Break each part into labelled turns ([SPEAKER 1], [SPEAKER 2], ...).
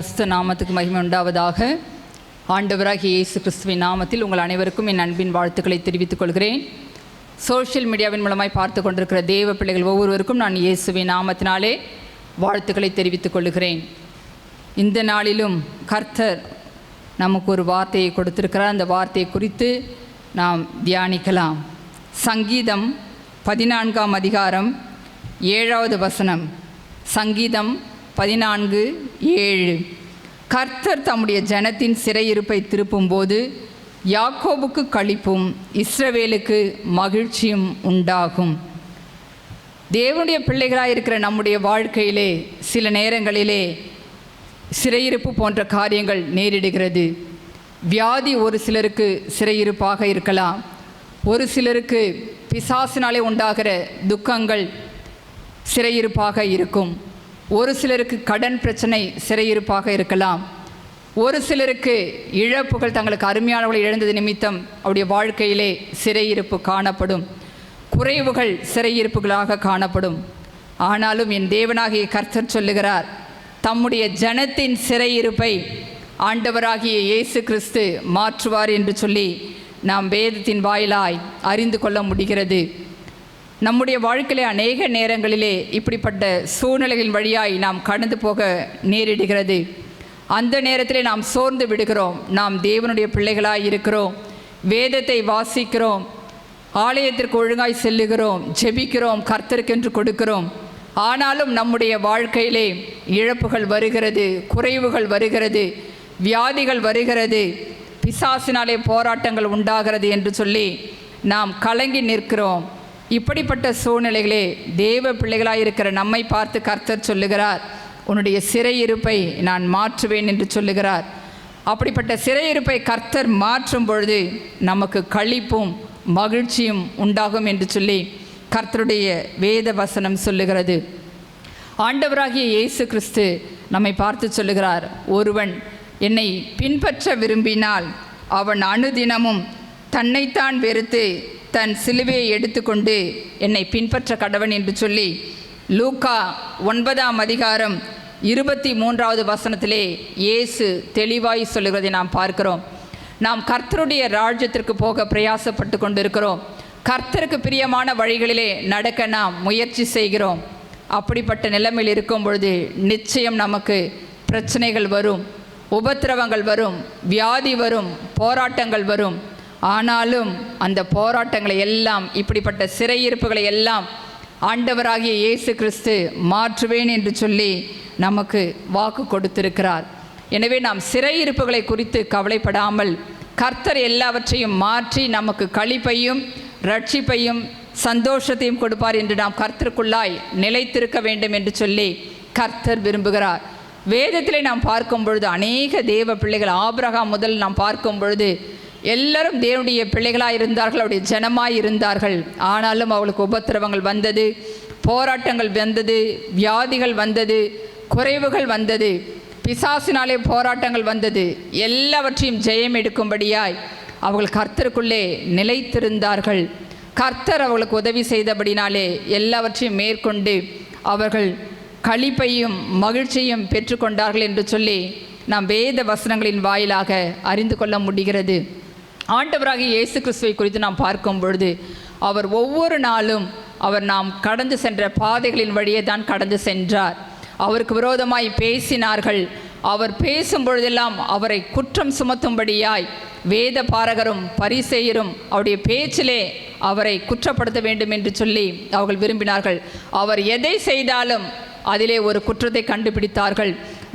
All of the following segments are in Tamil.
[SPEAKER 1] பரிசுத்த நாமத்துக்கு மகிமை உண்டாவதாக. ஆண்டவராகிய இயேசு கிறிஸ்துவின் நாமத்தில் உங்கள் அனைவருக்கும் என் அன்பின் வாழ்த்துக்களை தெரிவித்துக் கொள்கிறேன். சோஷியல் மீடியாவின் மூலமாய் பார்த்து கொண்டிருக்கிற தேவ பிள்ளைகள் ஒவ்வொருவருக்கும் நான் இயேசுவின் நாமத்தினாலே வாழ்த்துக்களை தெரிவித்துக் கொள்கிறேன். இந்த நாளிலும் கர்த்தர் நமக்கு ஒரு வார்த்தையை கொடுத்திருக்கிறார். அந்த வார்த்தையை குறித்து நாம் தியானிக்கலாம். சங்கீதம் 14ஆம் அதிகாரம் 7வது வசனம். சங்கீதம் 14:7. கர்த்தர் தம்முடைய ஜனத்தின் சிறையிருப்பை திருப்பும்போது யாக்கோபுக்கு களிப்பும் இஸ்ரவேலுக்கு மகிழ்ச்சியும் உண்டாகும். தேவனுடைய பிள்ளைகளாக இருக்கிற நம்முடைய வாழ்க்கையிலே சில நேரங்களிலே சிறையிருப்பு போன்ற காரியங்கள் நேரிடுகிறது. வியாதி ஒரு சிலருக்கு சிறையிருப்பாக இருக்கலாம். ஒரு சிலருக்கு பிசாசினாலே உண்டாகிற துக்கங்கள் சிறையிருப்பாக இருக்கும். ஒரு சிலருக்கு கடன் பிரச்சனை சிறையிருப்பாக இருக்கலாம். ஒரு சிலருக்கு இழப்புகள், தங்களுக்கு அருமையானவர்களை இழந்தது நிமித்தம் அவருடைய வாழ்க்கையிலே சிறையிருப்பு காணப்படும். குறைவுகள் சிறையிருப்புகளாக காணப்படும். ஆனாலும் என் தேவனாகிய கர்த்தர் சொல்லுகிறார், தம்முடைய ஜனத்தின் சிறையிருப்பை ஆண்டவராகிய இயேசு கிறிஸ்து மாற்றுவார் என்று சொல்லி நாம் வேதத்தின் வாயிலாய் அறிந்து கொள்ள முடிகிறது. நம்முடைய வாழ்க்கையிலே அநேக நேரங்களிலே இப்படிப்பட்ட சூழ்நிலைகளின் வழியாய் நாம் கடந்து போக நேரிடுகிறது. அந்த நேரத்திலே நாம் சோர்ந்து விடுகிறோம். நாம் தேவனுடைய பிள்ளைகளாய் இருக்கிறோம், வேதத்தை வாசிக்கிறோம், ஆலயத்திற்கு ஒழுங்காய் செல்லுகிறோம், ஜெபிக்கிறோம், கர்த்தருக்கென்று கொடுக்கிறோம். ஆனாலும் நம்முடைய வாழ்க்கையிலே இழப்புகள் வருகிறது, குறைவுகள் வருகிறது, வியாதிகள் வருகிறது, பிசாசினாலே போராட்டங்கள் உண்டாகிறது என்று சொல்லி நாம் கலங்கி நிற்கிறோம். இப்படிப்பட்ட சூழ்நிலைகளே தேவ பிள்ளைகளாக இருக்கிற நம்மை பார்த்து கர்த்தர் சொல்லுகிறார், உன்னுடைய சிறையிருப்பை நான் மாற்றுவேன் என்று சொல்லுகிறார். அப்படிப்பட்ட சிறையிருப்பை கர்த்தர் மாற்றும் பொழுது நமக்கு களிப்பும் மகிழ்ச்சியும் உண்டாகும் என்று சொல்லி கர்த்தருடைய வேத வசனம் சொல்லுகிறது. ஆண்டவராகிய இயேசு கிறிஸ்து நம்மை பார்த்து சொல்லுகிறார், ஒருவன் என்னை பின்பற்ற விரும்பினால் அவன் அனுதினமும் தன்னைத்தான் வெறுத்து தன் சிலுவையை எடுத்துக்கொண்டு என்னை பின்பற்ற கடவன் என்று சொல்லி லூக்கா 9ஆம் அதிகாரம் 23வது வசனத்திலே இயேசு தெளிவாய் சொல்லுகிறதை நாம் பார்க்கிறோம். நாம் கர்த்தருடைய ராஜ்யத்திற்கு போக பிரயாசப்பட்டு கொண்டிருக்கிறோம். கர்த்தருக்கு பிரியமான வழிகளிலே நடக்க நாம் முயற்சி செய்கிறோம். அப்படிப்பட்ட நிலைமையில் இருக்கும் பொழுது நிச்சயம் நமக்கு பிரச்சனைகள் வரும், உபத்திரவங்கள் வரும், வியாதி வரும், போராட்டங்கள் வரும். ஆனாலும் அந்த போராட்டங்களை எல்லாம், இப்படிப்பட்ட சிறையிருப்புகளை எல்லாம் ஆண்டவராகிய இயேசு கிறிஸ்து மாற்றுவேன் என்று சொல்லி நமக்கு வாக்கு கொடுத்திருக்கிறார். எனவே நாம் சிறையிருப்புகளை குறித்து கவலைப்படாமல் கர்த்தர் எல்லாவற்றையும் மாற்றி நமக்கு களிப்பையும் ரட்சிப்பையும் சந்தோஷத்தையும் கொடுப்பார் என்று நாம் கர்த்தருக்குள்ளாய் நிலைத்திருக்க வேண்டும் என்று சொல்லி கர்த்தர் விரும்புகிறார். வேதத்திலே நாம் பார்க்கும் பொழுது அநேக தேவ பிள்ளைகள், ஆபிரகாம் முதல் நாம் பார்க்கும் பொழுது எல்லாரும் தேவனுடைய பிள்ளைகளாக இருந்தார்கள், அவருடைய ஜனமாய் இருந்தார்கள். ஆனாலும் அவளுக்கு உபத்திரவங்கள் வந்தது, போராட்டங்கள் வந்தது, வியாதிகள் வந்தது, குறைவுகள் வந்தது, பிசாசினாலே போராட்டங்கள் வந்தது. எல்லாவற்றையும் ஜெயம் எடுக்கும்படியாய் அவர்கள் கர்த்தருக்குள்ளே நிலைத்திருந்தார்கள். கர்த்தர் அவர்களுக்கு உதவி செய்தபடினாலே எல்லாவற்றையும் மேற்கொண்டு அவர்கள் களிப்பையும் மகிழ்ச்சியும் பெற்றுக்கொண்டார்கள் என்று சொல்லி நாம் வேத வசனங்களின் வாயிலாக அறிந்து கொள்ள முடிகிறது. ஆண்டவராகிய இயேசு கிறிஸ்துவை குறித்து நாம் பார்க்கும் பொழுது அவர் ஒவ்வொரு நாளும் அவர் நாம் கடந்து சென்ற பாதைகளின் வழியே தான் கடந்து சென்றார். அவருக்கு விரோதமாய் பேசினார்கள். அவர் பேசும் பொழுதெல்லாம் அவரை குற்றம் சுமத்தும்படியாய் வேத பாரகரும் பரிசேயரும் அவருடைய பேச்சிலே அவரை குற்றப்படுத்த வேண்டும் என்று சொல்லி அவர்கள் விரும்பினார்கள். அவர் எதை செய்தாலும் அதிலே ஒரு குற்றத்தை கண்டுபிடித்தார்கள்.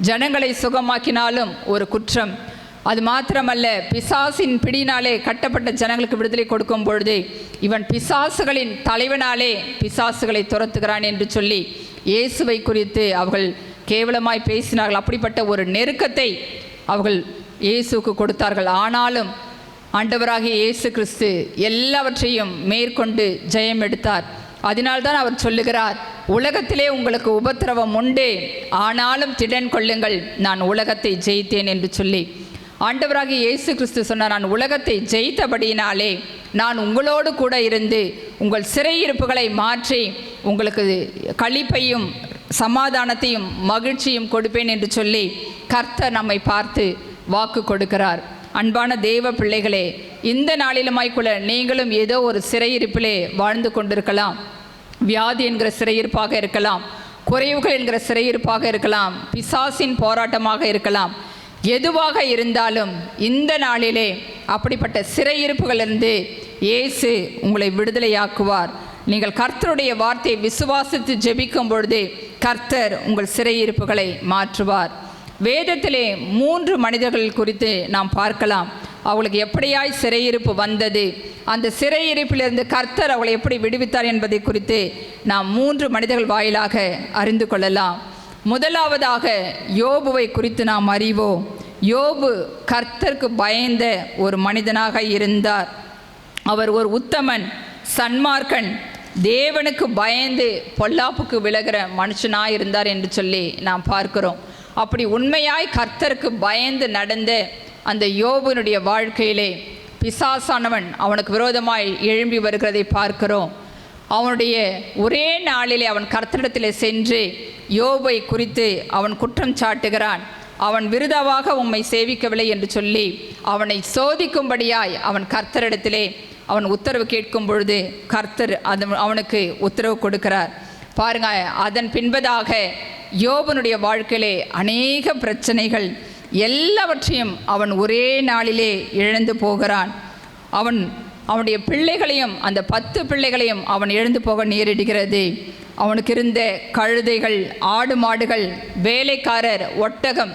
[SPEAKER 1] ஜனங்களை சுகமாக்கினாலும் ஒரு குற்றம். அது மாத்திரமல்ல, பிசாசின் பிடினாலே கட்டப்பட்ட ஜனங்களுக்கு விடுதலை கொடுக்கும் பொழுது இவன் பிசாசுகளின் தலைவனாலே பிசாசுகளை துரத்துகிறான் என்று சொல்லி இயேசுவை குறித்து அவர்கள் கேவலமாய் பேசினார்கள். அப்படிப்பட்ட ஒரு நெருக்கத்தை அவர்கள் இயேசுக்கு கொடுத்தார்கள். ஆனாலும் ஆண்டவராகிய இயேசு கிறிஸ்து எல்லாவற்றையும் மேற்கொண்டு ஜெயம் எடுத்தார். அதனால்தான் அவர் சொல்லுகிறார், உலகத்திலே உங்களுக்கு உபத்திரவம் உண்டு, ஆனாலும் திடன் கொள்ளுங்கள், நான் உலகத்தை ஜெயித்தேன் என்று சொல்லி ஆண்டவராகிய இயேசு கிறிஸ்து சொன்னார், நான் உலகத்தை ஜெயித்தபடியினாலே நான் உங்களோடு கூட இருந்து உங்கள் சிறையிருப்புகளை மாற்றி உங்களுக்கு களிப்பையும் சமாதானத்தையும் மகிழ்ச்சியும் கொடுப்பேன் என்று சொல்லி கர்த்தர் நம்மை பார்த்து வாக்கு கொடுக்கிறார். அன்பான தேவ பிள்ளைகளே, இந்த நாளிலுமாய்க்குள்ள நீங்களும் ஏதோ ஒரு சிறையிருப்பிலே வாழ்ந்து கொண்டிருக்கலாம். வியாதி என்கிற சிறையிருப்பாக இருக்கலாம், குறைவுகள் என்கிற சிறையிருப்பாக இருக்கலாம், பிசாசின் போராட்டமாக இருக்கலாம். எதுவாக இருந்தாலும் இந்த நாளிலே அப்படிப்பட்ட சிறையிருப்புகளிலிருந்து இயேசு உங்களை விடுதலையாக்குவார். நீங்கள் கர்த்தருடைய வார்த்தையை விசுவாசித்து ஜெபிக்கும் பொழுது கர்த்தர் உங்கள் சிறையிருப்புகளை மாற்றுவார். வேதத்திலே 3 மனிதர்கள் குறித்து நாம் பார்க்கலாம். அவளுக்கு எப்படியாய் சிறையிருப்பு வந்தது, அந்த சிறையிருப்பிலிருந்து கர்த்தர் அவளை எப்படி விடுவித்தார் என்பதை குறித்து நாம் 3 மனிதர்கள் வாயிலாக அறிந்து கொள்ளலாம். முதலாவதாக யோபுவை குறித்து நாம் அறிவோம். யோபு கர்த்தருக்கு பயந்த ஒரு மனிதனாக இருந்தார். அவர் ஒரு உத்தமன், சன்மார்க்கன், தேவனுக்கு பயந்து பொல்லாப்புக்கு விலகிற மனுஷனாக இருந்தார் என்று சொல்லி நாம் பார்க்கிறோம். அப்படி உண்மையாய் கர்த்தருக்கு பயந்து நடந்த அந்த யோபுனுடைய வாழ்க்கையிலே பிசாசானவன் அவனுக்கு விரோதமாய் எழும்பி வருகிறதை பார்க்கிறோம். அவனுடைய ஒரே நாளிலே அவன் கர்த்தரிடத்தில் சென்று யோபை குறித்து அவன் குற்றம் சாட்டுகிறான். அவன் விருதாவாக உம்மை சேவிக்கவில்லை என்று சொல்லி அவனை சோதிக்கும்படியாய் அவன் கர்த்தரிடத்திலே அவன் உத்தரவு கேட்கும் பொழுது கர்த்தர் அவனுக்கு உத்தரவு கொடுக்கிறார். பாருங்க, அதன் பின்பதாக யோபனுடைய வாழ்க்கையிலே அநேக பிரச்சனைகள் எல்லாவற்றையும் அவன் ஒரே நாளிலே இழந்து போகிறான். அவனுடைய பிள்ளைகளையும், அந்த 10 பிள்ளைகளையும் அவன் இழந்து போக நேரிடுகிறது. அவனுக்கு இருந்த கழுதைகள், ஆடு மாடுகள், வேலைக்காரர், ஒட்டகம்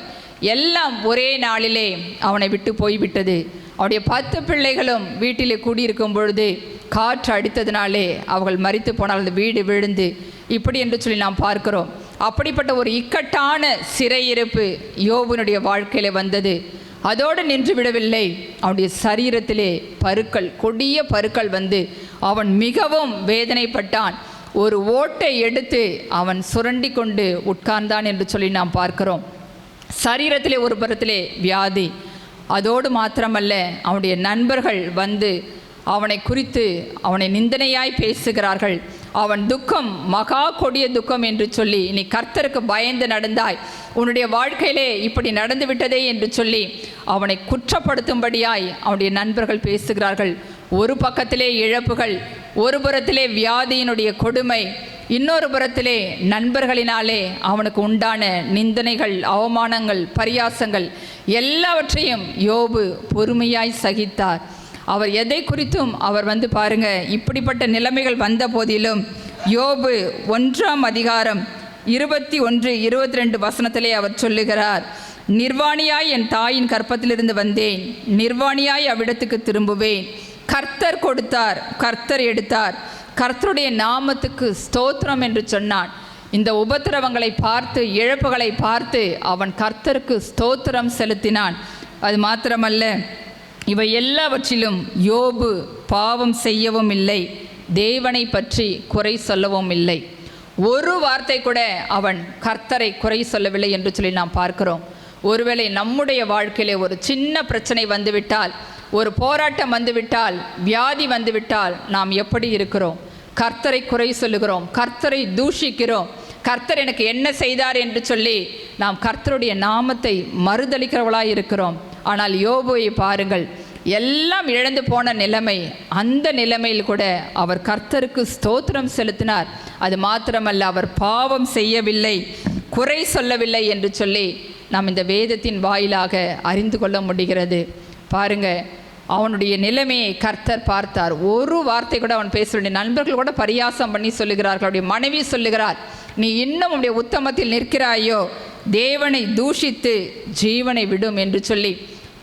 [SPEAKER 1] எல்லாம் ஒரே நாளிலே அவனை விட்டு போய்விட்டது. அவருடைய 10 பிள்ளைகளும் வீட்டிலே கூடியிருக்கும் பொழுது காற்று அடித்ததினாலே அவர்கள் மரித்து போனால் அந்த வீடு விழுந்து இப்படி என்று சொல்லி நாம் பார்க்கிறோம். அப்படிப்பட்ட ஒரு இக்கட்டான சிறையிருப்பு யோபுனுடைய வாழ்க்கையிலே வந்தது. அதோடு நின்று விடவில்லை. அவனுடைய சரீரத்திலே பருக்கள், கொடிய பருக்கள் வந்து அவன் மிகவும் வேதனைப்பட்டான். ஒரு ஓட்டை எடுத்து அவன் சுரண்டி கொண்டு உட்கார்ந்தான் என்று சொல்லி நாம் பார்க்கிறோம். சரீரத்திலே ஒரு புறத்திலே வியாதி. அதோடு மாத்திரமல்ல, அவனுடைய நண்பர்கள் வந்து அவனை குறித்து அவனை நிந்தனையாய் பேசுகிறார்கள். அவன் துக்கம் மகா கொடிய துக்கம் என்று சொல்லி, நீ கர்த்தருக்கு பயந்து நடந்தாய், உன்னுடைய வாழ்க்கையிலே இப்படி நடந்து விட்டதே என்று சொல்லி அவனை குற்றப்படுத்தும்படியாய் அவனுடைய நண்பர்கள் பேசுகிறார்கள். ஒரு பக்கத்திலே இழப்புகள், ஒரு புறத்திலே வியாதியினுடைய கொடுமை, இன்னொரு புறத்திலே நண்பர்களினாலே அவனுக்கு உண்டான நிந்தனைகள், அவமானங்கள், பரியாசங்கள் எல்லாவற்றையும் யோபு பொறுமையாய் சகித்தார். அவர் எதை குறித்தும் அவர் வந்து பாருங்க, இப்படிப்பட்ட நிலைமைகள் வந்த போதிலும் யோபு 1ஆம் அதிகாரம் 21-22 வசனத்திலே அவர் சொல்லுகிறார், நிர்வாணியாய் என் தாயின் கற்பத்திலிருந்து வந்தேன், நிர்வாணியாய் அவ்விடத்துக்கு திரும்புவேன். கர்த்தர் கொடுத்தார், கர்த்தர் எடுத்தார், கர்த்தருடைய நாமத்துக்கு ஸ்தோத்திரம் என்று சொன்னான். இந்த உபத்திரவங்களை பார்த்து, இழப்புகளை பார்த்து அவன் கர்த்தருக்கு ஸ்தோத்திரம் செலுத்தினான். அது மாத்திரமல்ல, இவை எல்லாவற்றிலும் யோபு பாவம் செய்யவும் இல்லை, தேவனை பற்றி குறை சொல்லவும் இல்லை. ஒரு வார்த்தை கூட அவன் கர்த்தரை குறை சொல்லவில்லை என்று சொல்லி நாம் பார்க்கிறோம். ஒருவேளை நம்முடைய வாழ்க்கையிலே ஒரு சின்ன பிரச்சனை வந்துவிட்டால், ஒரு போராட்டம் வந்துவிட்டால், வியாதி வந்துவிட்டால் நாம் எப்படி இருக்கிறோம்? கர்த்தரை குறை சொல்லுகிறோம், கர்த்தரை தூஷிக்கிறோம். கர்த்தர் எனக்கு என்ன செய்தார் என்று சொல்லி நாம் கர்த்தருடைய நாமத்தை மறுதளிக்கிறவளாய் இருக்கிறோம். ஆனால் யோபுவை பாருங்கள், எல்லாம் இழந்து போன நிலைமை, அந்த நிலைமையில் கூட அவர் கர்த்தருக்கு ஸ்தோத்திரம் செலுத்தினார். அது மாத்திரமல்ல, அவர் பாவம் செய்யவில்லை, குறை சொல்லவில்லை என்று சொல்லி நாம் இந்த வேதத்தின் வாயிலாக அறிந்து கொள்ள முடிகிறது. பாருங்க, அவனுடைய நிலைமையை கர்த்தர் பார்த்தார். ஒரு வார்த்தை கூட அவன் பேச, நண்பர்கள் கூட பரியாசம் பண்ணி சொல்லுகிறார்கள். அவருடைய மனைவி சொல்லுகிறார், நீ இன்னும் உன்னுடைய உத்தமத்தில் நிற்கிறாயோ, தேவனை தூஷித்து ஜீவனை விடும் என்று சொல்லி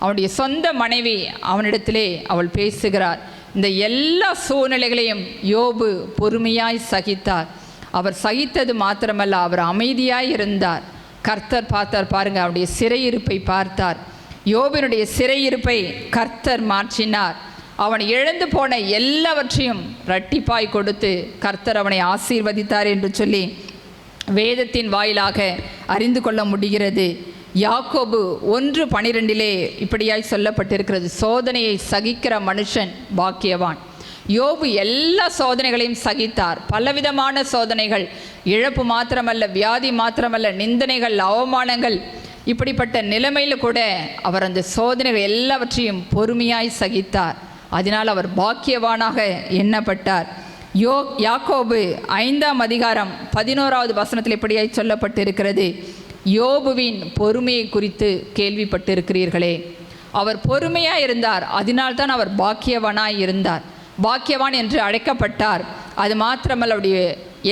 [SPEAKER 1] அவனுடைய சொந்த மனைவி அவனிடத்திலே அவள் பேசுகிறார். இந்த எல்லா சூழ்நிலைகளையும் யோபு பொறுமையாய் சகித்தார். அவர் சகித்தது மாத்திரமல்ல, அவர் அமைதியாய் இருந்தார். கர்த்தர் பார்த்தார். பாருங்க, அவருடைய சிறையிருப்பை பார்த்தார். யோபினுடைய சிறையிருப்பை கர்த்தர் மாற்றினார். அவன் இழந்து போன எல்லாவற்றையும் இரட்டிப்பாய் கொடுத்து கர்த்தர் அவனை ஆசீர்வதித்தார் என்று சொல்லி வேதத்தின் வாயிலாக அறிந்து கொள்ள முடிகிறது. யாக்கோபு 1:12 இப்படியாய் சொல்லப்பட்டிருக்கிறது, சோதனையை சகிக்கிற மனுஷன் பாக்கியவான். யோபு எல்லா சோதனைகளையும் சகித்தார். பலவிதமான சோதனைகள், இழப்பு மாத்திரமல்ல, வியாதி மாத்திரமல்ல, நிந்தனைகள், அவமானங்கள், இப்படிப்பட்ட நிலைமையில் கூட அவர் அந்த சோதனைகள் எல்லாவற்றையும் பொறுமையாய் சகித்தார். அதனால் அவர் பாக்கியவானாக எண்ணப்பட்டார். யாக்கோபு 5ஆம் அதிகாரம் 11வது வசனத்தில் இப்படியாய் சொல்லப்பட்டிருக்கிறது, யோபுவின் பொறுமையை குறித்து கேள்விப்பட்டிருக்கிறீர்களே. அவர் பொறுமையாக இருந்தார், அதனால்தான் அவர் பாக்கியவானாய் இருந்தார், பாக்கியவான் என்று அழைக்கப்பட்டார். அது மாத்திரமல்ல, அவருடைய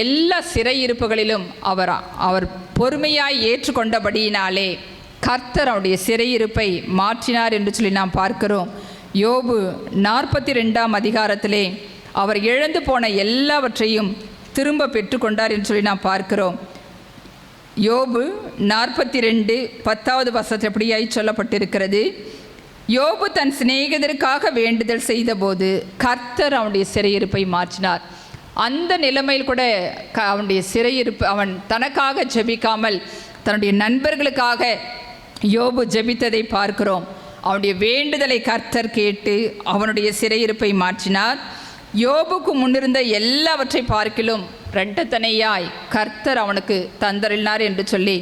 [SPEAKER 1] எல்லா சிறையிருப்புகளிலும் அவர் பொறுமையாய் ஏற்றுக்கொண்டபடியினாலே கர்த்தர் அவருடைய சிறையிருப்பை மாற்றினார் என்று சொல்லி நாம் பார்க்கிறோம். யோபு 42ஆம் அதிகாரத்திலே அவர் இழந்து போன எல்லாவற்றையும் திரும்ப பெற்றுக்கொண்டார் என்று சொல்லி நாம் பார்க்கிறோம். யோபு 42:10வது வசனத்தில் எப்படியாய் சொல்லப்பட்டிருக்கிறது, யோபு தன் சிநேகிதருக்காக வேண்டுதல் செய்தபோது கர்த்தர் அவனுடைய சிறையிருப்பை மாற்றினார். அந்த நிலைமையில் கூட அவனுடைய சிறையிருப்பு, அவன் தனக்காக ஜெபிக்காமல் தன்னுடைய நண்பர்களுக்காக யோபு ஜெபித்ததை பார்க்கிறோம். அவனுடைய வேண்டுதலை கர்த்தர் கேட்டு அவனுடைய சிறையிருப்பை மாற்றினார். யோபுக்கு முன்னிருந்த எல்லாவற்றை பார்க்கிலும் இரண்டத்தனையாய் கர்த்தர் அவனுக்கு தந்தரினார் என்று சொல்லி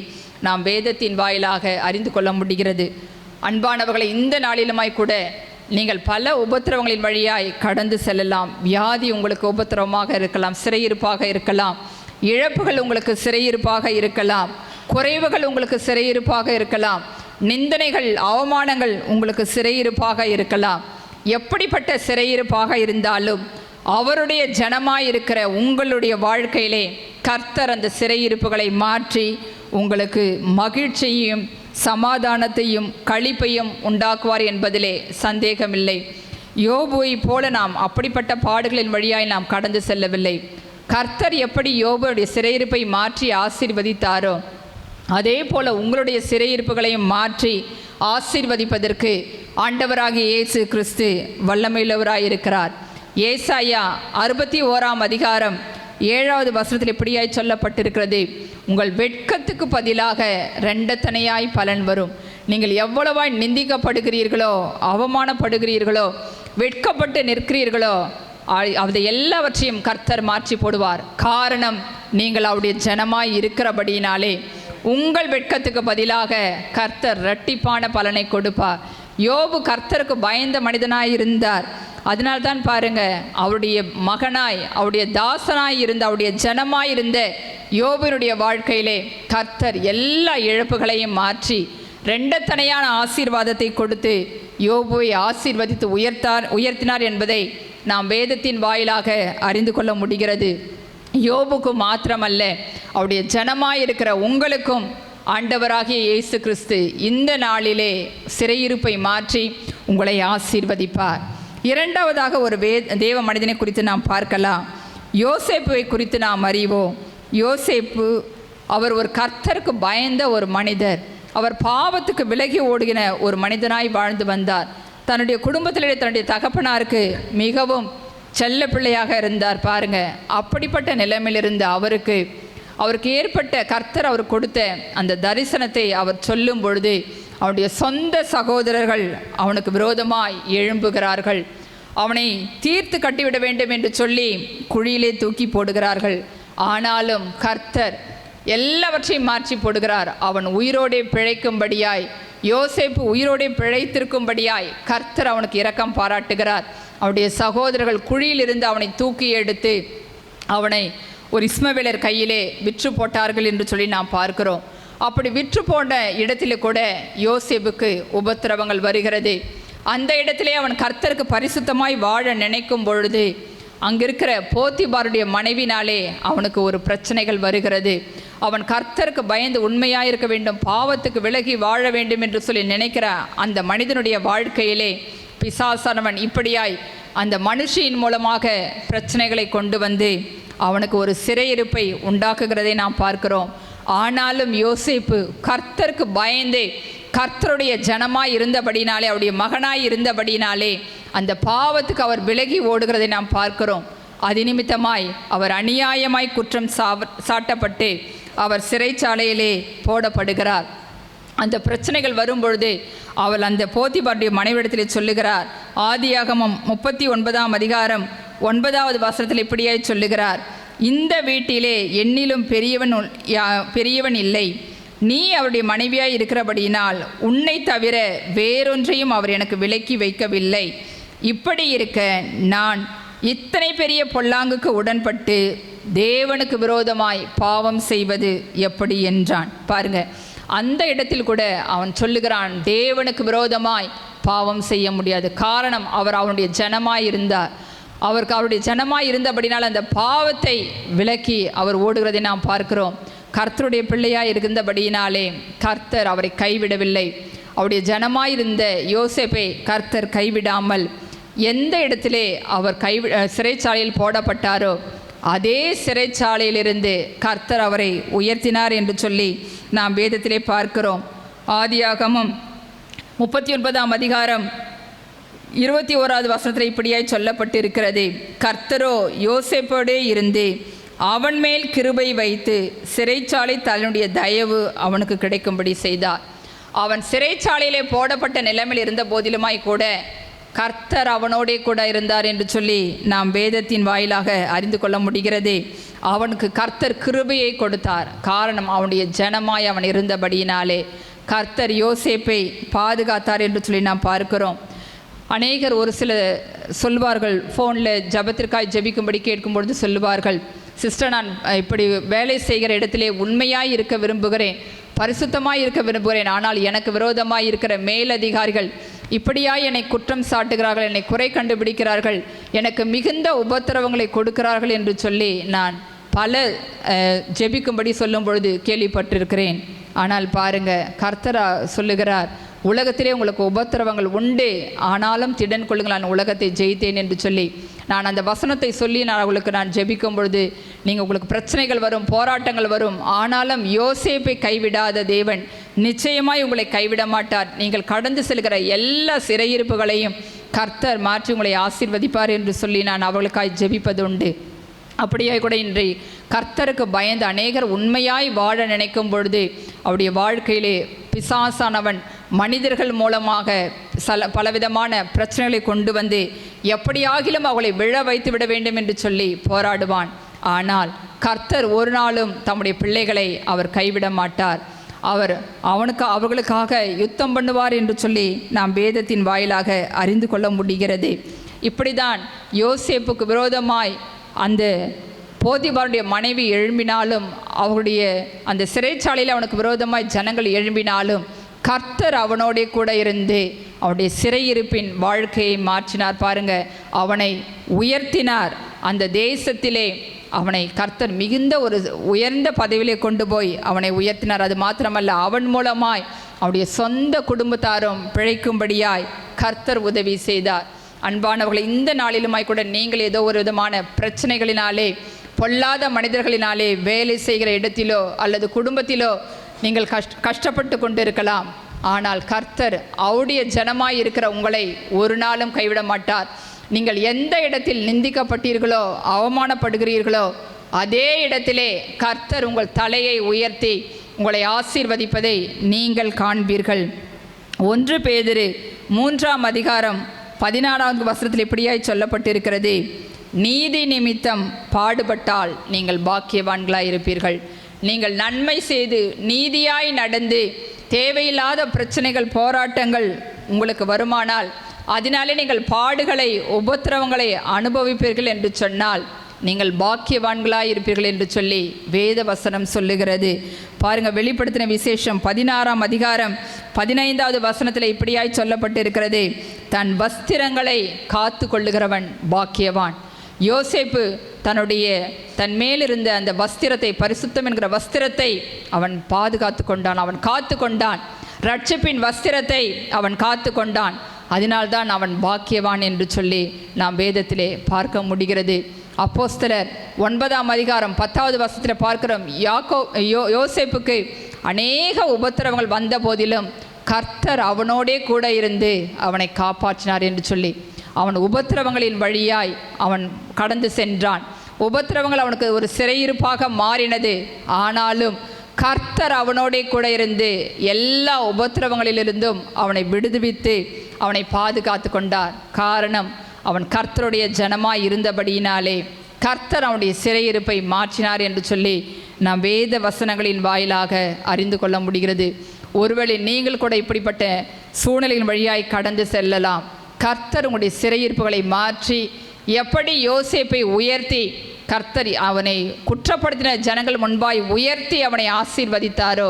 [SPEAKER 1] நாம் வேதத்தின் வாயிலாக அறிந்து கொள்ள முடிகிறது. அன்பானவர்களை, இந்த நாளிலுமாய் கூட நீங்கள் பல உபத்திரவங்களின் வழியாய் கடந்து செல்லலாம். வியாதி உங்களுக்கு உபத்திரவமாக இருக்கலாம், சிறையிருப்பாக இருக்கலாம். இழப்புகள் உங்களுக்கு சிறையிருப்பாக இருக்கலாம். குறைவுகள் உங்களுக்கு சிறையிருப்பாக இருக்கலாம். நிந்தனைகள், அவமானங்கள் உங்களுக்கு சிறையிருப்பாக இருக்கலாம். எப்படிப்பட்ட சிறையிருப்பாக இருந்தாலும் அவருடைய ஜனமாயிருக்கிற உங்களுடைய வாழ்க்கையிலே கர்த்தர் அந்த சிறையிருப்புகளை மாற்றி உங்களுக்கு மகிழ்ச்சியையும் சமாதானத்தையும் களிப்பையும் உண்டாக்குவார் என்பதிலே சந்தேகமில்லை. யோபுவை போல நாம் அப்படிப்பட்ட பாடுகளின் வழியாய் நாம் கடந்து செல்லவில்லை. கர்த்தர் எப்படி யோபுடைய சிறையிருப்பை மாற்றி ஆசீர்வதித்தாரோ அதே போல உங்களுடைய சிறையிருப்புகளையும் மாற்றி ஆசீர்வதிப்பதற்கு ஆண்டவராகிய இயேசு கிறிஸ்து வல்லமையுள்ளவராயிருக்கிறார். ஏசாயா 61ஆம் அதிகாரம் 7வது வசனத்தில் இப்படியாய் சொல்லப்பட்டிருக்கிறது, உங்கள் வெட்கத்துக்கு பதிலாக இரண்டத்தனையாய் பலன் வரும். நீங்கள் எவ்வளவாய் நிந்திக்கப்படுகிறீர்களோ, அவமானப்படுகிறீர்களோ, வெட்கப்பட்டு நிற்கிறீர்களோ, அதை எல்லாவற்றையும் கர்த்தர் மாற்றி போடுவார். காரணம், நீங்கள் அவருடைய ஜனமாய் இருக்கிறபடியினாலே உங்கள் வெட்கத்துக்கு பதிலாக கர்த்தர் இரட்டிப்பான பலனை கொடுப்பார். யோபு கர்த்தருக்கு பயந்த மனிதனாய் இருந்தார். அதனால்தான் பாருங்க, அவருடைய மகனாய், அவருடைய தாசனாய் இருந்த, அவருடைய ஜனமாய் இருந்த யோபுனுடைய வாழ்க்கையிலே கர்த்தர் எல்லா இழப்புகளையும் மாற்றி இரண்டத்தனையான ஆசீர்வாதத்தை கொடுத்து யோபுவை ஆசீர்வதித்து உயர்த்தினார் என்பதை நாம் வேதத்தின் வாயிலாக அறிந்து கொள்ள முடிகிறது. யோபுக்கு மாத்திரமல்ல, அவருடைய ஜனமாயிருக்கிற உங்களுக்கும் ஆண்டவராகிய இயேசு கிறிஸ்து இந்த நாளிலே சிறையிருப்பை மாற்றி உங்களை ஆசீர்வதிப்பார். இரண்டாவதாக ஒரு தேவ மனிதனை குறித்து நாம் பார்க்கலாம். யோசேப்புவை குறித்து நாம் அறிவோம். யோசேப்பு அவர் ஒரு கர்த்தருக்கு பயந்த ஒரு மனிதர். அவர் பாவத்துக்கு விலகி ஓடுகிற ஒரு மனிதனாய் வாழ்ந்து வந்தார். தன்னுடைய குடும்பத்திலே தன்னுடைய தகப்பனாருக்கு மிகவும் செல்ல பிள்ளையாக இருந்தார். பாருங்க, அப்படிப்பட்ட நிலைமையிலிருந்து அவருக்கு ஏற்பட்ட கர்த்தர் அவர் கொடுத்த அந்த தரிசனத்தை அவர் சொல்லும் பொழுது அவனுடைய சொந்த சகோதரர்கள் அவனுக்கு விரோதமாய் எழும்புகிறார்கள். அவனை தீர்த்து கட்டிவிட வேண்டும் என்று சொல்லி குழியிலே தூக்கி போடுகிறார்கள். ஆனாலும் கர்த்தர் எல்லாவற்றையும் மாற்றி போடுகிறார். அவன் உயிரோடே பிழைக்கும்படியாய், யோசேப்பு உயிரோடே பிழைத்திருக்கும்படியாய் கர்த்தர் அவனுக்கு இரக்கம் பாராட்டுகிறார். அவனுடைய சகோதரர்கள் குழியிலிருந்து அவனை தூக்கி எடுத்து அவனை ஒரு இஸ்மவேலர் கையிலே விற்று போட்டார்கள் என்று சொல்லி நாம் பார்க்கிறோம். அப்படி விற்று போன இடத்திலே கூட யோசேப்புக்கு உபத்திரவங்கள் வருகிறது. அந்த இடத்திலே அவன் கர்த்தருக்கு பரிசுத்தமாய் வாழ நினைக்கும் பொழுது அங்கிருக்கிற போத்திபாருடைய மனைவினாலே அவனுக்கு ஒரு பிரச்சனைகள் வருகிறது. அவன் கர்த்தருக்கு பயந்து உண்மையாயிருக்க வேண்டும், பாவத்துக்கு விலகி வாழ வேண்டும் என்று சொல்லி நினைக்கிற அந்த மனிதனுடைய வாழ்க்கையிலே பிசாசானவன் இப்படியாய் அந்த மனுஷியின் மூலமாக பிரச்சனைகளை கொண்டு வந்து அவனுக்கு ஒரு சிறையிருப்பை உண்டாக்குகிறதை நாம் பார்க்கிறோம். ஆனாலும் யோசேப்பு கர்த்தருக்கு பயந்தே கர்த்தருடைய ஜனமாய் இருந்தபடினாலே, அவருடைய மகனாய் இருந்தபடினாலே அந்த பாவத்துக்கு அவர் விலகி ஓடுகிறதை நாம் பார்க்கிறோம். அது நிமித்தமாய் அவர் அநியாயமாய் குற்றம் சாட்டப்பட்டு அவர் சிறைச்சாலையிலே போடப்படுகிறார். அந்த பிரச்சனைகள் வரும்பொழுது அவள் அந்த போத்திபாருடைய மனைவிடத்திலே சொல்லுகிறார். ஆதியாகமம் 39ஆம் அதிகாரம் 9வது வசனத்தில் இப்படியாய் சொல்லுகிறார், இந்த வீட்டிலே என்னிலும் பெரியவன் இல்லை. நீ அவருடைய மனைவியாய் இருக்கிறபடியினால் உன்னை தவிர வேறொன்றையும் அவர் எனக்கு விலக்கி வைக்கவில்லை. இப்படி இருக்க நான் இத்தனை பெரிய பொல்லாங்குக்கு உடன்பட்டு தேவனுக்கு விரோதமாய் பாவம் செய்வது எப்படி என்றான். பாருங்க, அந்த இடத்தில் கூட அவன் சொல்லுகிறான், தேவனுக்கு விரோதமாய் பாவம் செய்ய முடியாது. காரணம், அவர் அவனுடைய ஜனமாய் இருந்தார். அவருடைய ஜனமாய் இருந்தபடினால் அந்த பாவத்தை விலக்கி அவர் ஓடுகிறதை நாம் பார்க்கிறோம். கர்த்தருடைய பிள்ளையாய் இருந்தபடியினாலே கர்த்தர் அவரை கைவிடவில்லை. அவருடைய ஜனமாயிருந்த யோசேப்பை கர்த்தர் கைவிடாமல் எந்த இடத்திலே அவர் சிறைச்சாலையில் போடப்பட்டாரோ அதே சிறைச்சாலையிலிருந்து கர்த்தர் அவரை உயர்த்தினார் என்று சொல்லி நாம் வேதத்திலே பார்க்கிறோம். ஆதியாகமம் 39ஆம் அதிகாரம் 21வது வசனத்தில் இப்படியாய் சொல்லப்பட்டிருக்கிறது, கர்த்தரோ யோசேப்போடே இருந்து அவன் மேல் கிருபை வைத்து சிறைச்சாலை தன்னுடைய தயவு அவனுக்கு கிடைக்கும்படி செய்தார். அவன் சிறைச்சாலையிலே போடப்பட்ட நிலைமையில் இருந்த போதிலுமாய் கூட கர்த்தர் அவனோடே கூட இருந்தார் என்று சொல்லி நாம் வேதத்தின் வாயிலாக அறிந்து கொள்ள முடிகிறது. அவனுக்கு கர்த்தர் கிருபையை கொடுத்தார். காரணம், அவனுடைய ஜனமாய் அவன் இருந்தபடியினாலே கர்த்தர் யோசேப்பை பாதுகாத்தார் என்று சொல்லி நாம் பார்க்கிறோம். அநேகர் ஒரு சில சொல்வார்கள், ஃபோனில் ஜபத்திற்காய் ஜெபிக்கும்படி கேட்கும்பொழுது சொல்லுவார்கள், சிஸ்டர், நான் இப்படி வேலை செய்கிற இடத்திலே உண்மையாய் இருக்க விரும்புகிறேன், பரிசுத்தமாய் இருக்க விரும்புகிறேன், ஆனால் எனக்கு விரோதமாய் இருக்கிற மேலதிகாரிகள் இப்படியாய் என்னை குற்றம் சாட்டுகிறார்கள், என்னை குறை கண்டுபிடிக்கிறார்கள், எனக்கு மிகுந்த உபத்திரவங்களை கொடுக்கிறார்கள் என்று சொல்லி நான் பல ஜெபிக்கும்படி சொல்லும் பொழுது கேள்விப்பட்டிருக்கிறேன். ஆனால் பாருங்க, கர்த்தர் சொல்லுகிறார், உலகத்திலே உங்களுக்கு உபத்திரவங்கள் உண்டு, ஆனாலும் திடன் கொள்ளுங்கள், நான் உலகத்தை ஜெயித்தேன் என்று சொல்லி நான் அந்த வசனத்தை சொல்லி நான் ஜெபிக்கும் பொழுது உங்களுக்கு பிரச்சனைகள் வரும், போராட்டங்கள் வரும், ஆனாலும் யோசேப்பை கைவிடாத தேவன் நிச்சயமாய் உங்களை கைவிட மாட்டார். நீங்கள் கடந்து செல்கிற எல்லா சிறையிருப்புகளையும் கர்த்தர் மாற்றி உங்களை ஆசீர்வதிப்பார் என்று சொல்லி நான் அவர்களுக்காய் ஜெபிப்பது உண்டு. அப்படியே கூட இன்றைய கர்த்தருக்கு பயந்து அநேகர் உண்மையாய் வாழ நினைக்கும் பொழுது அவருடைய வாழ்க்கையிலே பிசாசானவன் மனிதர்கள் மூலமாக பலவிதமான பிரச்சனைகளை கொண்டு வந்து எப்படியாகிலும் அவளை விழ வைத்து விட வேண்டும் என்று சொல்லி போராடுவான். ஆனால் கர்த்தர் ஒரு நாளும் தம்முடைய பிள்ளைகளை அவர் கைவிட மாட்டார். அவர்களுக்காக யுத்தம் பண்ணுவார் என்று சொல்லி நாம் வேதத்தின் வாயிலாக அறிந்து கொள்ள முடிகிறது. இப்படிதான் யோசேப்புக்கு விரோதமாய் அந்த போதிபாருடைய மனைவி எழும்பினாலும், அவருடைய அந்த சிறைச்சாலையில் அவனுக்கு விரோதமாய் ஜனங்கள் எழும்பினாலும் கர்த்தர் அவனோடே கூட இருந்து அவனுடைய சிறையிருப்பின் வாழ்க்கையை மாற்றினார். பாருங்க, அவனை உயர்த்தினார். அந்த தேசத்திலே அவனை கர்த்தர் மிகுந்த ஒரு உயர்ந்த பதவியிலே கொண்டு போய் அவனை உயர்த்தினார். அது மாத்திரமல்ல, அவன் மூலமாய் அவனுடைய சொந்த குடும்பத்தாரும் பிழைக்கும்படியாய் கர்த்தர் உதவி செய்தார். அன்பானவர்களை, இந்த நாளிலுமாய் கூட நீங்கள் ஏதோ ஒரு விதமான பிரச்சனைகளினாலே, பொல்லாத மனிதர்களினாலே வேலை செய்கிற இடத்திலோ அல்லது குடும்பத்திலோ நீங்கள் கஷ்டப்பட்டு கொண்டு இருக்கலாம். ஆனால் கர்த்தர் அவருடைய ஜனமாய் இருக்கிற உங்களை ஒரு நாளும் கைவிட மாட்டார். நீங்கள் எந்த இடத்தில் நிந்திக்கப்பட்டீர்களோ, அவமானப்படுகிறீர்களோ, அதே இடத்திலே கர்த்தர் உங்கள் தலையை உயர்த்தி உங்களை ஆசீர்வதிப்பதை நீங்கள் காண்பீர்கள். 1 பேதுரு 3ஆம் அதிகாரம் 16வது வசனத்தில் இப்படியாய் சொல்லப்பட்டிருக்கிறது, நீதி நிமித்தம் பாடுபட்டால் நீங்கள் பாக்கியவான்களாய் இருப்பீர்கள். நீங்கள் நன்மை செய்து நீதியாய் நடந்து தேவையில்லாத பிரச்சனைகள், போராட்டங்கள் உங்களுக்கு வருமானால் அதனாலே நீங்கள் பாடுகளை, உபத்திரவங்களை அனுபவிப்பீர்கள் என்று சொன்னால் நீங்கள் பாக்கியவான்களாய் இருப்பீர்கள் என்று சொல்லி வேத வசனம் சொல்லுகிறது. பாருங்கள், வெளிப்படுத்தின விசேஷம் 16ஆம் அதிகாரம் 15வது வசனத்தில் இப்படியாய் சொல்லப்பட்டிருக்கிறது, தன் வஸ்திரங்களை காத்து கொள்ளுகிறவன் பாக்கியவான். யோசேப்பு தன் மேலிருந்த அந்த வஸ்திரத்தை, பரிசுத்தம் என்கிற வஸ்திரத்தை அவன் பாதுகாத்து கொண்டான், அவன் காத்து கொண்டான். ரட்சிப்பின் வஸ்திரத்தை அவன் காத்து கொண்டான். அதனால்தான் அவன் பாக்கியவான் என்று சொல்லி நாம் வேதத்திலே பார்க்க முடிகிறது. அப்போஸ்தலர் 9ஆம் அதிகாரம் 10வது வசனத்தில் பார்க்கிறோம், யோசேப்புக்கு அநேக உபத்திரவங்கள் வந்த போதிலும் கர்த்தர் அவனோடே கூட இருந்து அவனை காப்பாற்றினார் என்று சொல்லி அவன் உபத்திரவங்களின் வழியாய் அவன் கடந்து சென்றான். உபத்திரவங்கள் அவனுக்கு ஒரு சிறையிருப்பாக மாறினது. ஆனாலும் கர்த்தர் அவனோடே கூட இருந்து எல்லா உபத்திரவங்களிலிருந்தும் அவனை விடுவித்து அவனை பாதுகாத்து கொண்டார். காரணம், அவன் கர்த்தருடைய ஜனமாய் இருந்தபடியினாலே கர்த்தர் அவனுடைய சிறையிருப்பை மாற்றினார் என்று சொல்லி நாம் வேத வசனங்களின் வாயிலாக அறிந்து கொள்ள முடிகிறது. ஒருவேளை நீங்கள் கூட இப்படிப்பட்ட சூழ்நிலையின் வழியாய் கடந்து செல்லலாம். கர்த்தர் உங்களுடைய சிறையிருப்புகளை மாற்றி எப்படி யோசேப்பை உயர்த்தி கர்த்தர் அவனை குற்றப்படுத்தின ஜனங்கள் முன்பாய் உயர்த்தி அவனை ஆசீர்வதித்தாரோ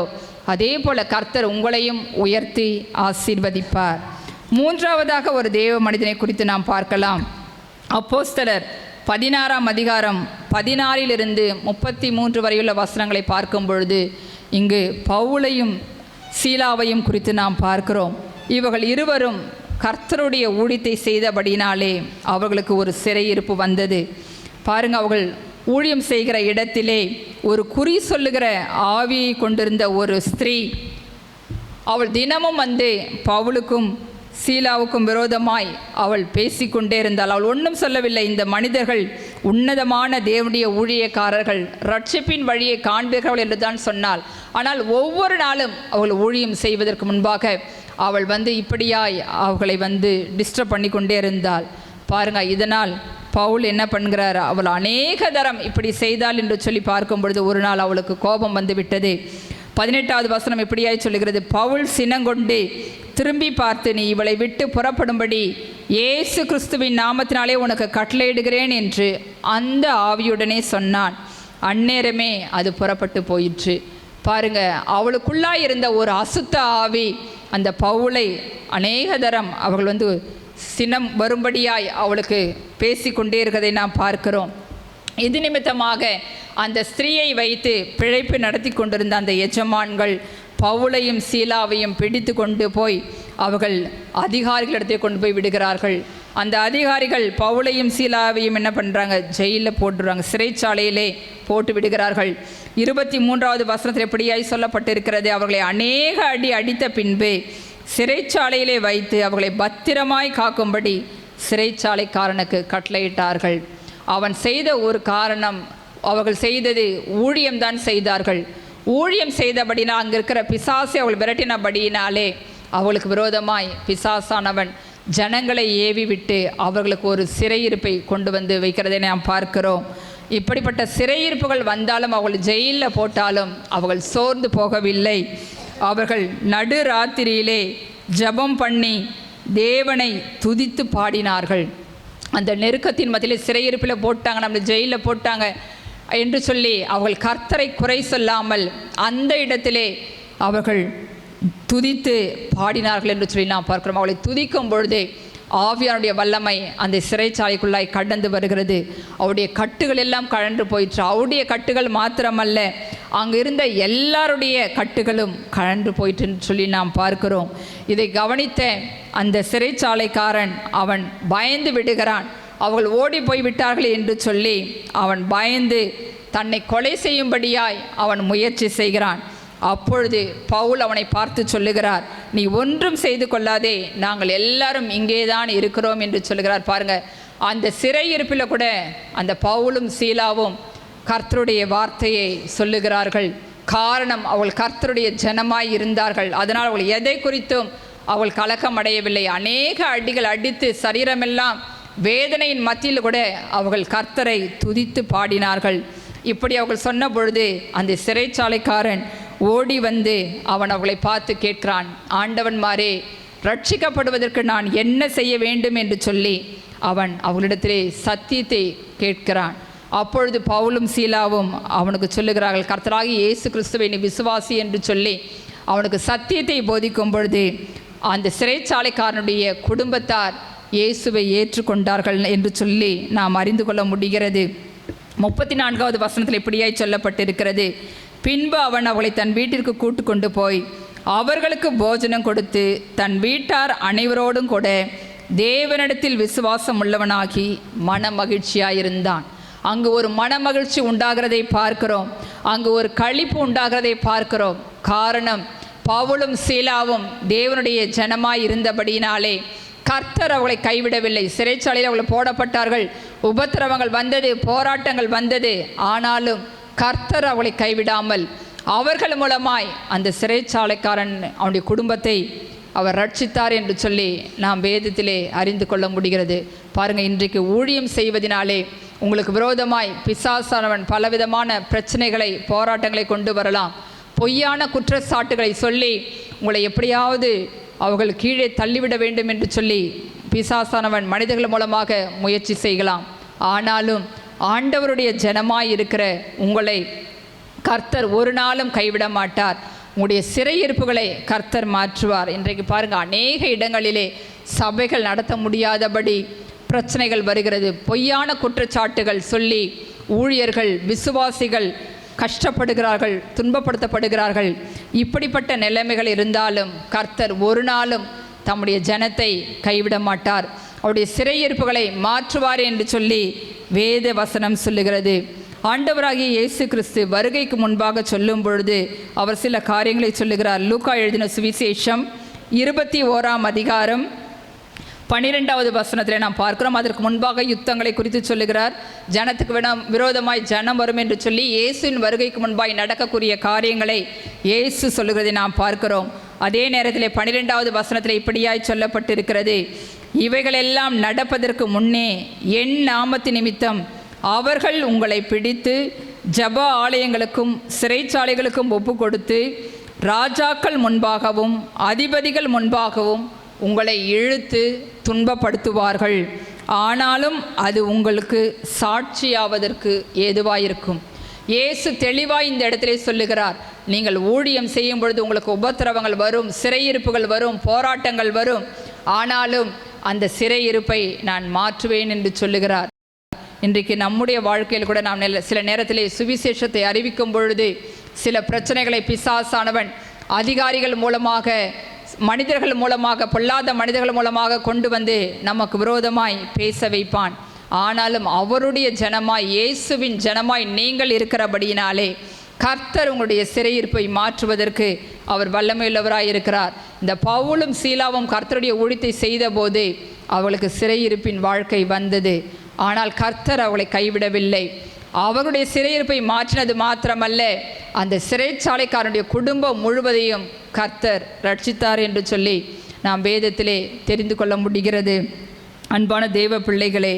[SPEAKER 1] அதே போல கர்த்தர் உங்களையும் உயர்த்தி ஆசீர்வதிப்பார். மூன்றாவதாக ஒரு தேவ மனிதனை குறித்து நாம் பார்க்கலாம். அப்போஸ்தலர் 16ஆம் அதிகாரம் 14 33 வரையுள்ள வசனங்களை பார்க்கும் பொழுது இங்கு பவுலையும் சீலாவையும் குறித்து நாம் பார்க்கிறோம். இவர்கள் இருவரும் கர்த்தருடைய ஊழியத்தை செய்தபடினாலே அவர்களுக்கு ஒரு சிறையிருப்பு வந்தது. பாருங்க, அவர்கள் ஊழியம் செய்கிற இடத்திலே ஒரு குறி சொல்லுகிற ஆவியை கொண்டிருந்த ஒரு ஸ்திரீ, அவள் தினமும் வந்து பவுலுக்கும் சீலாவுக்கும் விரோதமாய் அவள் பேசிக்கொண்டே இருந்தாள். அவள் ஒன்றும் சொல்லவில்லை. இந்த மனிதர்கள் உன்னதமான தேவனுடைய ஊழியக்காரர்கள், ரட்சிப்பின் வழியை காண்பீர்கள் என்று தான் சொன்னாள். ஆனால் ஒவ்வொரு நாளும் அவள் ஊழியம் செய்வதற்கு முன்பாக அவள் வந்து இப்படியாய் அவர்களை வந்து டிஸ்டர்ப் பண்ணி கொண்டே இருந்தாள். பாருங்க, இதனால் பவுல் என்ன பண்ணுகிறார், அவள் அநேக தரம் இப்படி செய்தாள் என்று சொல்லி பார்க்கும் பொழுது ஒரு நாள் அவளுக்கு கோபம் வந்து விட்டது. 18வது வசனம் இப்படியாய் சொல்லுகிறது, பவுல் சினங்கொண்டு திரும்பி பார்த்து, நீ இவளை விட்டு புறப்படும்படி இயேசு கிறிஸ்துவின் நாமத்தினாலே உனக்கு கட்டளையிடுகிறேன் என்று அந்த ஆவியுடனே சொன்னான். அந்நேரமே அது புறப்பட்டு போயிற்று. பாருங்க, அவளுக்குள்ளாய் இருந்த ஒரு அசுத்த ஆவி அந்த பவுலை அநேக தரம் அவர்கள் வந்து சினம் வரும்படியாய் அவளுக்கு பேசிக்கொண்டே இருக்கிறதை நாம் பார்க்கிறோம். இது நிமித்தமாக அந்த ஸ்திரீயை வைத்து பிழைப்பு நடத்தி கொண்டிருந்த அந்த எஜமான்கள் பவுலையும் சீலாவையும் பிடித்து கொண்டு போய் அவர்கள் அதிகாரிகளிடத்தை கொண்டு போய் விடுகிறார்கள். அந்த அதிகாரிகள் பவுலையும் சீலாவையும் என்ன பண்ணுறாங்க, ஜெயிலில் போட்டுறாங்க, சிறைச்சாலையிலே போட்டு விடுகிறார்கள். 23வது வசனத்தில் எப்படியாய் சொல்லப்பட்டிருக்கிறது, அவர்களை அநேக அடி அடித்த பின்பு சிறைச்சாலையிலே வைத்து அவர்களை பத்திரமாய் காக்கும்படி சிறைச்சாலைக்காரனுக்கு கட்டளையிட்டார்கள். அவன் செய்த ஒரு காரணம், அவர்கள் செய்தது ஊழியம்தான் செய்தார்கள். ஊழியம் செய்தபடினால் அங்கே இருக்கிற பிசாசை அவள் விரட்டினபடியினாலே அவளுக்கு விரோதமாய் பிசாசானவன் ஜனங்களை ஏவி விட்டு அவர்களுக்கு ஒரு சிறையிருப்பை கொண்டு வந்து வைக்கிறதை நாம் பார்க்கிறோம். இப்படிப்பட்ட சிறையிருப்புகள் வந்தாலும் அவர்கள் ஜெயிலில் போட்டாலும் அவர்கள் சோர்ந்து போகவில்லை. அவர்கள் நடு ராத்திரியிலே ஜெபம் பண்ணி தேவனை துதித்து பாடினார்கள். அந்த நெருக்கத்தின் மத்தியில் சிறையிருப்பில் போட்டாங்க, நம்மளை ஜெயிலில் போட்டாங்க என்று சொல்லி அவர்கள் கர்த்தரை குறை சொல்லாமல் அந்த இடத்திலே அவர்கள் துதித்து பாடினார்கள் என்று சொல்லி நாம் பார்க்கிறோம். அவளை துதிக்கும் பொழுதே ஆவியானுடைய வல்லமை அந்த சிறைச்சாலைக்குள்ளாய் கடந்து வருகிறது. அவருடைய கட்டுகள் எல்லாம் கழன்று போயிற்று. அவருடைய கட்டுகள் மாத்திரமல்ல, அங்கே இருந்த எல்லாருடைய கட்டுகளும் கழன்று போயிற்றுன்னு சொல்லி நாம் பார்க்கிறோம். இதை கவனித்த அந்த சிறைச்சாலைக்காரன் அவன் பயந்து விடுகிறான். அவர்கள் ஓடி போய் விட்டார்கள் என்று சொல்லி அவன் பயந்து தன்னை கொலை செய்யும்படியாய் அவன் முயற்சி செய்கிறான். அப்பொழுது பவுல் அவனை பார்த்து சொல்லுகிறார், நீ ஒன்றும் செய்து கொள்ளாதே, நாங்கள் எல்லாரும் இங்கே தான் இருக்கிறோம் என்று சொல்லுகிறார். பாருங்க, அந்த சிறையிருப்பில் கூட அந்த பவுலும் சீலாவும் கர்த்தருடைய வார்த்தையை சொல்லுகிறார்கள். காரணம், அவள் கர்த்தருடைய ஜனமாய் இருந்தார்கள். அதனால் அவள் எதை குறித்தும் அவள் கலக்கம் அடையவில்லை. அநேக அடிகள் அடித்து சரீரமெல்லாம் வேதனையின் மத்தியில் கூட அவர்கள் கர்த்தரை துதித்து பாடினார்கள். இப்படி அவர்கள் சொன்ன பொழுது அந்த சிறைச்சாலைக்காரன் ஓடி வந்து அவன் அவளை பார்த்து கேட்கிறான், ஆண்டவன்மாரே, ரட்சிக்கப்படுவதற்கு நான் என்ன செய்ய வேண்டும் என்று சொல்லி அவன் அவளிடத்திலே சத்தியத்தை கேட்கிறான். அப்பொழுது பவுலும் சீலாவும் அவனுக்கு சொல்லுகிறார்கள், கர்த்தராகி இயேசு கிறிஸ்துவை நீ விசுவாசி என்று சொல்லி அவனுக்கு சத்தியத்தை போதிக்கும் பொழுது அந்த சிறைச்சாலைக்காரனுடைய குடும்பத்தார் இயேசுவை ஏற்றுக்கொண்டார்கள் என்று சொல்லி நாம் அறிந்து கொள்ள முடிகிறது. 34வது வசனத்தில் இப்படியாய் சொல்லப்பட்டிருக்கிறது, பின்பு அவன் அவளை தன் வீட்டிற்கு கூட்டு கொண்டு போய் அவர்களுக்கு போஜனம் கொடுத்து தன் வீட்டார் அனைவரோடும் கூட தேவனிடத்தில் விசுவாசம் உள்ளவனாகி மன மகிழ்ச்சியாயிருந்தான். அங்கு ஒரு மன மகிழ்ச்சி உண்டாகிறதை பார்க்கிறோம். அங்கு ஒரு களிப்பு உண்டாகிறதை பார்க்கிறோம். காரணம், பவுலும் சீலாவும் தேவனுடைய ஜனமாய் இருந்தபடியினாலே கர்த்தர் அவளை கைவிடவில்லை. சிறைச்சாலையில் அவள் போடப்பட்டார்கள், உபத்திரவங்கள் வந்தது, போராட்டங்கள் வந்தது. ஆனாலும் கர்த்தர் அவளை கைவிடாமல் அவர்கள் மூலமாய் அந்த சிறைச்சாலைக்காரன் அவனுடைய குடும்பத்தை அவர் ரட்சித்தார் என்று சொல்லி நாம் வேதத்திலே அறிந்து கொள்ள முடிகிறது. பாருங்கள், இன்றைக்கு ஊழியம் செய்வதனாலே உங்களுக்கு விரோதமாய் பிசாசானவன் பலவிதமான பிரச்சனைகளை, போராட்டங்களை கொண்டு வரலாம். பொய்யான குற்றச்சாட்டுகளை சொல்லி உங்களை எப்படியாவது அவர்கள் கீழே தள்ளிவிட வேண்டும் என்று சொல்லி பிசாசானவன் மனிதர்கள் மூலமாக முயற்சி செய்யலாம். ஆனாலும் ஆண்டவருடைய ஜனமாய் இருக்கிற உங்களை கர்த்தர் ஒரு நாளும் கைவிட மாட்டார். உங்களுடைய சிறையிருப்புகளை கர்த்தர் மாற்றுவார். இன்றைக்கு பாருங்கள், அநேக இடங்களிலே சபைகள் நடத்த முடியாதபடி பிரச்சனைகள் வருகிறது. பொய்யான குற்றச்சாட்டுகள் சொல்லி ஊழியர்கள், விசுவாசிகள் கஷ்டப்படுகிறார்கள், துன்பப்படுத்தப்படுகிறார்கள். இப்படிப்பட்ட நிலைமைகள் இருந்தாலும் கர்த்தர் ஒரு நாளும் தம்முடைய ஜனத்தை கைவிட மாட்டார். அவருடைய சிறையிருப்புகளை மாற்றுவார் என்று சொல்லி வேத வசனம் சொல்லுகிறது. ஆண்டவராகிய இயேசு கிறிஸ்து வருகைக்கு முன்பாக சொல்லும் பொழுது அவர் சில காரியங்களை சொல்லுகிறார். லூக்கா எழுதின சுவிசேஷம் 21ஆம் அதிகாரம் 12வது வசனத்தில் நாம் பார்க்கிறோம். அதற்கு முன்பாக யுத்தங்களை குறித்து சொல்லுகிறார். ஜனத்துக்கு விரோதமாய் ஜனம் வரும் என்று சொல்லி இயேசுவின் வருகைக்கு முன்பாய் நடக்கக்கூடிய காரியங்களை இயேசு சொல்லுகிறதை நாம் பார்க்கிறோம். அதே நேரத்தில் 12வது வசனத்தில் இப்படியாய் சொல்லப்பட்டிருக்கிறது, இவைகளெல்லாம் நடப்பதற்கு முன்னே என் நாமத்து நிமித்தம் அவர்கள் உங்களை பிடித்து ஜப ஆலயங்களுக்கும் சிறைச்சாலைகளுக்கும் ஒப்பு கொடுத்து ராஜாக்கள் முன்பாகவும் அதிபதிகள் முன்பாகவும் உங்களை இழுத்து துன்பப்படுத்துவார்கள். ஆனாலும் அது உங்களுக்கு சாட்சியாவதற்கு ஏதுவாயிருக்கும். இயேசு தெளிவாய் இந்த இடத்திலே சொல்லுகிறார், நீங்கள் ஊழியம் செய்யும் பொழுது உங்களுக்கு உபத்திரவங்கள் வரும், சிறையிருப்புகள் வரும், போராட்டங்கள் வரும். ஆனாலும் அந்த சிறையிருப்பை நான் மாற்றுவேன் என்று சொல்லுகிறார். இன்றைக்கு நம்முடைய வாழ்க்கையில் கூட நாம் சில நேரத்திலே சுவிசேஷத்தை அறிவிக்கும் பொழுது சில பிரச்சனைகளை பிசாசானவன் அதிகாரிகள் மூலமாக, மனிதர்கள் மூலமாக, பொல்லாத மனிதர்கள் மூலமாக கொண்டு வந்து நமக்கு விரோதமாய் பேச வைப்பான். ஆனாலும் அவருடைய ஜனமாய், இயேசுவின் ஜனமாய் நீங்கள் இருக்கிறபடியினாலே கர்த்தர் உங்களுடைய சிறையிருப்பை மாற்றுவதற்கு அவர் வல்லமையுள்ளவராய் இருக்கிறார். இந்த பவுலும் சீலாவும் கர்த்தருடைய ஊழியத்தை செய்த போது அவளுக்கு சிறையிருப்பின் வாழ்க்கை வந்தது. ஆனால் கர்த்தர் அவளை கைவிடவில்லை. அவருடைய சிறையிருப்பை மாற்றினது மாத்திரமல்ல, அந்த சிறைச்சாலைக்காரனுடைய குடும்பம் முழுவதையும் கர்த்தர் ரட்சித்தார் என்று சொல்லி நாம் வேதத்திலே தெரிந்து கொள்ள முடிகிறது. அன்பான தேவ பிள்ளைகளே,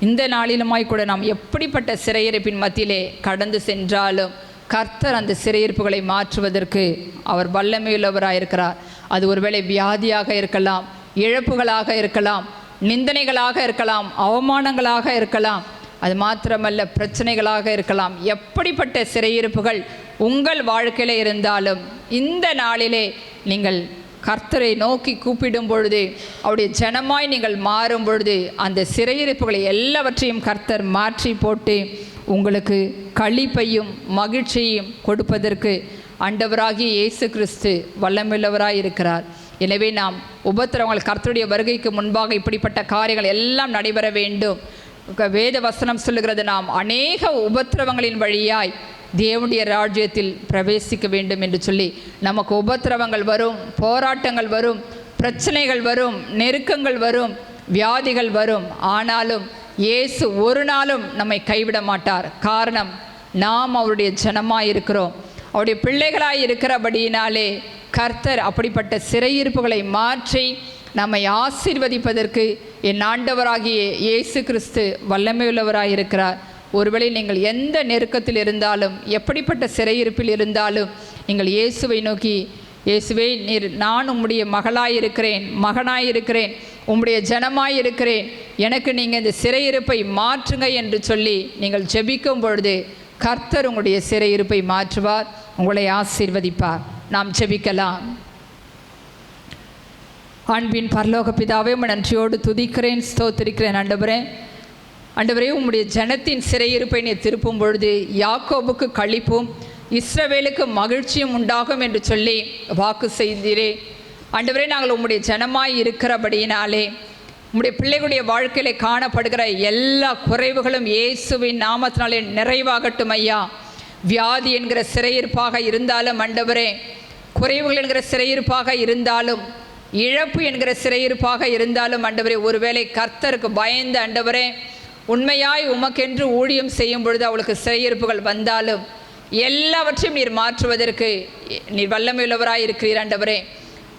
[SPEAKER 1] இந்த நாளிலுமாய் கூட நாம் எப்படிப்பட்ட சிறையிருப்பின் மத்தியிலே கடந்து சென்றாலும் கர்த்தர் அந்த சிறையிருப்புகளை மாற்றுவதற்கு அவர் வல்லமையுள்ளவராக இருக்கிறார். அது ஒருவேளை வியாதியாக இருக்கலாம், இழப்புகளாக இருக்கலாம், நிந்தனைகளாக இருக்கலாம், அவமானங்களாக இருக்கலாம், அது மாத்திரமல்ல பிரச்சனைகளாக இருக்கலாம். எப்படிப்பட்ட சிறையிருப்புகள் உங்கள் வாழ்க்கையில் இருந்தாலும் இந்த நாளிலே நீங்கள் கர்த்தரை நோக்கி கூப்பிடும் பொழுது, அவருடைய ஜனமாய் நீங்கள் மாறும் பொழுது அந்த சிறையிருப்புகளை எல்லாவற்றையும் கர்த்தர் மாற்றி போட்டு உங்களுக்கு களிப்பையும் மகிழ்ச்சியையும் கொடுப்பதற்கு ஆண்டவராகிய இயேசு கிறிஸ்து வல்லமையுள்ளவராய் இருக்கிறார். எனவே நாம் உபத்திரவங்கள், கர்த்தருடைய வருகைக்கு முன்பாக இப்படிப்பட்ட காரியங்கள் எல்லாம் நடைபெற வேண்டும். வேத வசனம் சொல்லுகிறது, நாம் அநேக உபத்திரவங்களின் வழியாய் தேவனுடைய ராஜ்யத்தில் பிரவேசிக்க வேண்டும் என்று சொல்லி. நமக்கு உபத்திரவங்கள் வரும், போராட்டங்கள் வரும், பிரச்சனைகள் வரும், நெருக்கங்கள் வரும், வியாதிகள் வரும். ஆனாலும் இயேசு ஒரு நாளும் நம்மை கைவிட மாட்டார். காரணம், நாம் அவருடைய ஜனமாய் இருக்கிறோம், அவருடைய பிள்ளைகளாய் இருக்கிறபடியினாலே கர்த்தர் அப்படிப்பட்ட சிறையிருப்புகளை மாற்றி நம்மை ஆசீர்வதிப்பதற்கு என் ஆண்டவராகிய இயேசு கிறிஸ்து வல்லமையுள்ளவராய் இருக்கிறார். ஒருவேளை நீங்கள் எந்த நெருக்கத்தில் இருந்தாலும், எப்படிப்பட்ட சிறையிருப்பில் இருந்தாலும், நீங்கள் இயேசுவை நோக்கி, இயேசுவே நீர், நான் உம்முடைய மகளாயிருக்கிறேன், மகனாயிருக்கிறேன், உம்முடைய ஜனமாயிருக்கிறேன், எனக்கு நீங்கள் இந்த சிறையிருப்பை மாற்றுங்க என்று சொல்லி நீங்கள் ஜெபிக்கும் பொழுது கர்த்தர் உங்களுடைய சிறையிருப்பை மாற்றுவார், உங்களை ஆசீர்வதிப்பார். நாம் ஜெபிக்கலாம். அன்பின் பரலோக பிதாவே, நன்றியோடு துதிக்கிறேன், ஸ்தோத்திரிக்கிறேன். ஆண்டவரே, உம்முடைய ஜனத்தின் சிறையிருப்பை நீ திருப்பும் பொழுது யாக்கோபுக்கு களிப்பும் இஸ்ரவேலுக்கு மகிழ்ச்சியும் உண்டாகும் என்று சொல்லி வாக்கு செய்தீரே. ஆண்டவரே, நாங்கள் உம்முடைய ஜனமாய் இருக்கிறபடியினாலே உம்முடைய பிள்ளைகளுடைய வாழ்க்கையில் காணப்படுகிற எல்லா குறைவுகளும் இயேசுவின் நாமத்தினாலே நிறைவாகட்டும் ஐயா. வியாதி என்கிற சிறையிருப்பாக இருந்தாலும், ஆண்டவரே, குறைவுகள் என்கிற சிறையிருப்பாக இருந்தாலும், இழப்பு என்கிற சிறையிருப்பாக இருந்தாலும், ஆண்டவரே, ஒருவேளை கர்த்தருக்கு பயந்து ஆண்டவரே உண்மையாய் உமக்கென்று ஊழியம் செய்யும் பொழுது அவளுக்கு சிறையிருப்புகள் வந்தாலும் எல்லாவற்றையும் நீர் மாற்றுவதற்கு நீர் வல்லமையுள்ளவராய் இருக்கிறீர். ஆண்டவரே,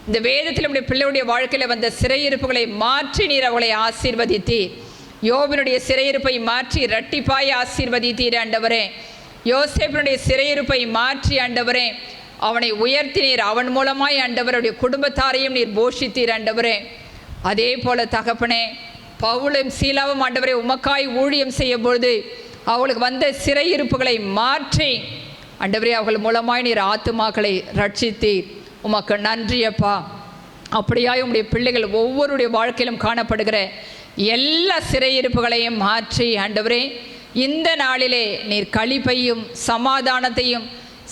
[SPEAKER 1] இந்த வேதத்தில் நம்முடைய பிள்ளையுடைய வாழ்க்கையில் வந்த சிறையிருப்புகளை மாற்றி நீர் அவளை ஆசீர்வதித்தீர். யோபினுடைய சிறையிருப்பை மாற்றி இரட்டிப்பாய் ஆசீர்வதித்தீர் ஆண்டவரே. யோசேப்பினுடைய சிறையிருப்பை மாற்றி ஆண்டவரே அவனை உயர்த்தினீர். அவன் மூலமாய் ஆண்டவருடைய குடும்பத்தாரையும் நீர் போஷித்தீர் ஆண்டவரே. அதே போல தகப்பனே, பவுலும் சீலாவும் ஆண்டவரே உமக்காய் ஊழியம் செய்யும் பொழுது அவளுக்கு வந்த சிறையிருப்புகளை மாற்றி ஆண்டவரே அவர்கள் மூலமாய் நீர் ஆத்துமாக்களை ரட்சித்தீர். உமக்கு நன்றி அப்பா. அப்படியாய் உம்முடைய பிள்ளைகள் ஒவ்வொருடைய வாழ்க்கையிலும் காணப்படுகிற எல்லா சிறையிருப்புகளையும் மாற்றி ஆண்டவரே இந்த நாளிலே நீர் களிப்பையும் சமாதானத்தையும்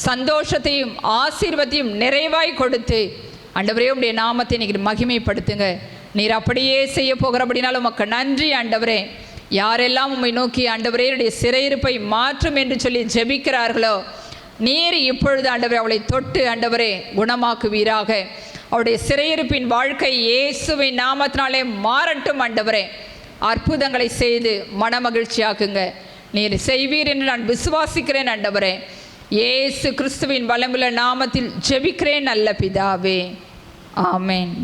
[SPEAKER 1] சந்தோஷத்தையும் ஆசீர்வாதத்தையும் நிறைவாய் கொடுத்து ஆண்டவரே உம்முடைய நாமத்தை நீர் மகிமைப்படுத்துங்க. நீர் அப்படியே செய்ய போகிறபடினாலும் உமக்கு நன்றி ஆண்டவரே. யாரெல்லாம் உம்மை நோக்கி ஆண்டவரே என்னுடைய சிறையிருப்பை மாற்றும் என்று சொல்லி ஜெபிக்கிறார்களோ நீர் இப்பொழுது ஆண்டவரே அவளை தொட்டு ஆண்டவரே குணமாக்குவீராக. அவருடைய சிறையிருப்பின் வாழ்க்கை இயேசுவின் நாமத்தினாலே மாறட்டும் ஆண்டவரே. அற்புதங்களை செய்து மனமகிழ்ச்சியாக்குங்க. நீர் செய்வீர் என்று நான் விசுவாசிக்கிறேன் ஆண்டவரே. இயேசு கிறிஸ்துவின் வல்லமுள்ள நாமத்தில் ஜெபிக்கிறேன் நல்ல பிதாவே. ஆமென்.